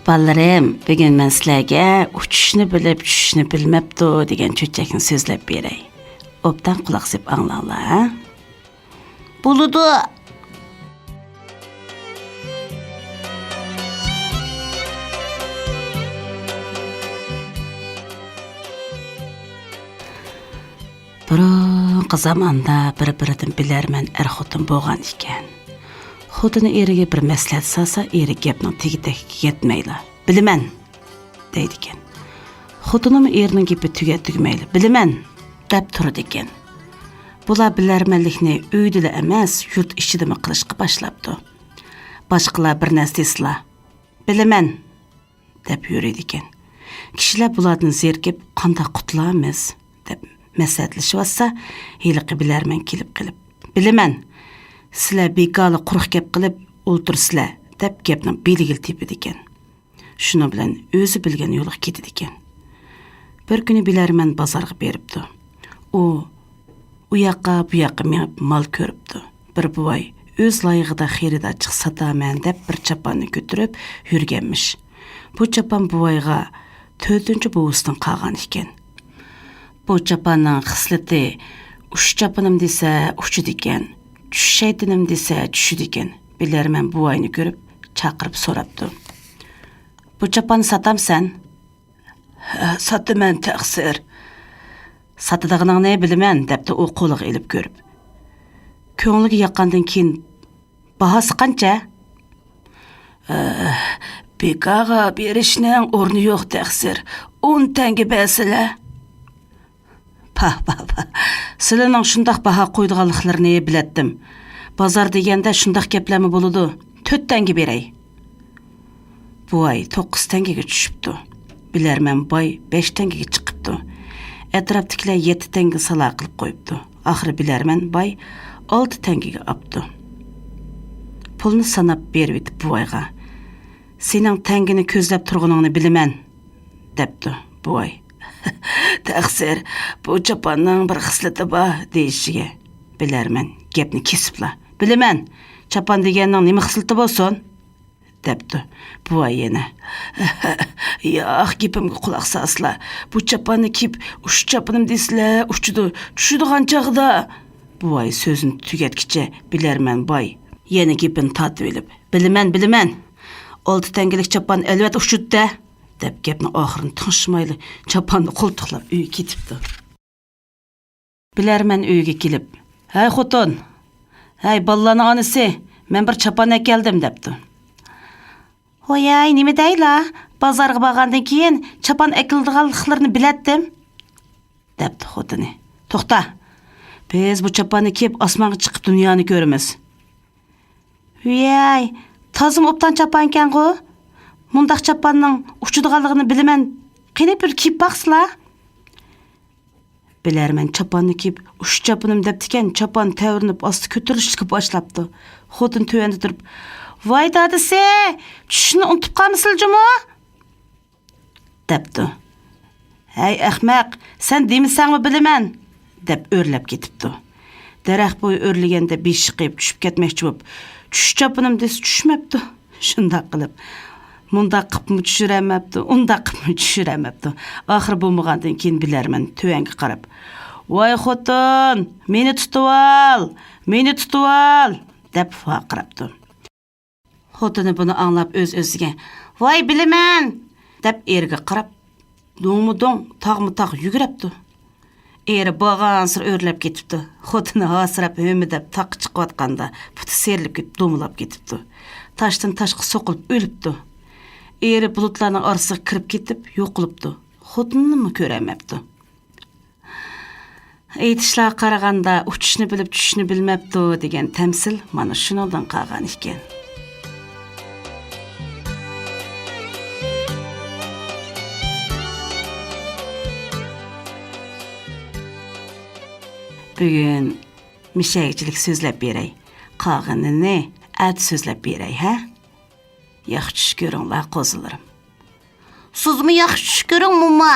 Ballarım, bugün men sizlarga uçuşni bilib, tushishni bilmabdi degan cho'chakni so'zlab beray. Obdan quloq solib anglanglar, ha? Bo'ladi. Burunqi zamonda bir-biridan bilarman xotin bo'lgan ekan. Xotini eriga bir maslahat solsa, eri gapning tegi-tagiga yetmaydi. Bilaman, deydi ekan. Xotinim erining gapi tugatmaydi. Bilaman, deb turdi ekan. Bular bilarmanlikni uydida emas, yurt ichida qilishga boshlabdi. Boshqalar bir narsa desla, bilaman, deb yuradi ekan. Kishilar bulardan zerkib, qanday qutulamiz, deb maslahatlashibsa, hiliqi bilarman kelib qilib. Bilaman, sizlar begola quruq gap qilib o'ltirsizlar, deb gapning beligil tepidi ekan. Shuni bilan o'zi bilgan yo'liga ketdi ekan. Bir kuni bilarman bozorga beribdi. U yoqqa bu yoqqa mal ko'ribdi. Bir buvoy o'z loyig'ida xaridor chiq sotaman deb bir chaponni ko'tarib yurganmish. Bu chapan buvoyga 4-buvisidan qolgan ekan. Bu chapanning xislati uch chapanim desa uchidi ekan. Tushaydinim desa tushidi ekan. Bilarman buvoyni ko'rib chaqirib so'rabdi. Bu chapanni sotamsan? Sotaman taqsir. Satadiganingni ne bilaman, debdi u qo'liga ilib ko'rib. Ko'ngliga yoqqandan keyin bahasi qancha? Begoga berishning o'rni yo'q taqsir. 10 tanga bersizlar. Pa. Sizlarning shundoq baho qo'ydiganliklarini bilatdim. Bozor deganda shundoq gaplarmi bo'ladi? 4 tanga beray. Buvoy 9 tangaga tushibdi. Bilarman boy 5 tangaga chiqibdi. Atrofdagilar 7 tanga sala qilib qo'yibdi. Oxiri bilarman boy 6 tangaga opdi. Pulni sanab berib buvoyga. Sening tangini ko'zlab turganingni bilaman, debdi buvoy. Taqsir, bu chapanning bir xislati bor deyishiga. Bilarman gapni kesibla. Bilaman, chapan deganning nima xislati bo'lsin? Debdi. Buvoy yana. Yo'q, gapimga quloq solsizlar. Bu chapanni kiyib, uch chapanim desizlar, uchidi, tushadigan chog'da. Buvoy so'zini tugatgicha bilarman boy. Yana gapini tortib olib. Bilaman. 6 tangalik chapan albatta uchudi-da, deb gapni oxirini tinchmayli, chapanni qo'ltiqlab uyga ketibdi. Bilarman uyga kelib, "Hay xotin, hay bolalarning onasi, men bir chapan keldim" debdi. "Ho'yay, nima deyla? Bozorga borgandan keyin chapan ekildiganliklarini bilatdim", debdi xotini. "To'xta. Biz bu chapanni kiyib osmonga chiqib dunyoni ko'ramiz." "Ho'yay, tazim optan chapan ekan-ku. Mundaq chapanning uchidiganligini bilaman. Qani bir kiyib baqsizlar." Bilarman chapanni kiyib uch chapanim debdikan, chapan tavrinib osti ko'tarilishga boshlabdi. Xotin tövanda turib, "Voy dadisi, tushishni unutib qolmisizmi?" debdi. "Hey ahmaq, sen demisanmi bilaman", deb o'rlab ketibdi. Daraxt bo'yi o'rliganda beshi qiyib tushib ketmoqchi bo'lib, tush chapanim desa tushmabdi. Shundoq qilib, mundaq qilib tushiramabdi, undaq qilib tushiramabdi. Oxir bo'lmagandan keyin bilarman tövanga qarab, "Voy xotin, meni tutib ol", deb faqirabdi. Xotini buni anglab o'z-o'ziga, "Voy bilaman", deb eriga qarab, do'ng-do'ng, tog'-tog' yuguribdi. Eri bo'g'ansir o'rlab ketibdi. Xotini hasirab deb taq chiqayotganda puti serilib ketib, do'milab ketibdi. Toshdan toshqa so'qilib o'libdi. Eri bulutlarning orasiga kirib ketib, yo'qolibdi. Xotinini ko'ramabdi. Aytishlar qaraganda uchishni bilib, tushishni bilmabdi degan tamsil mana shundan qolgan ekan. Bugun mishaychilik so'zlab beray. Qolganini at so'zlab beray, ha? Yaxshi tush ko'ringlar, qo'zilarim. Sizmi yaxshi tush ko'ring, mumma?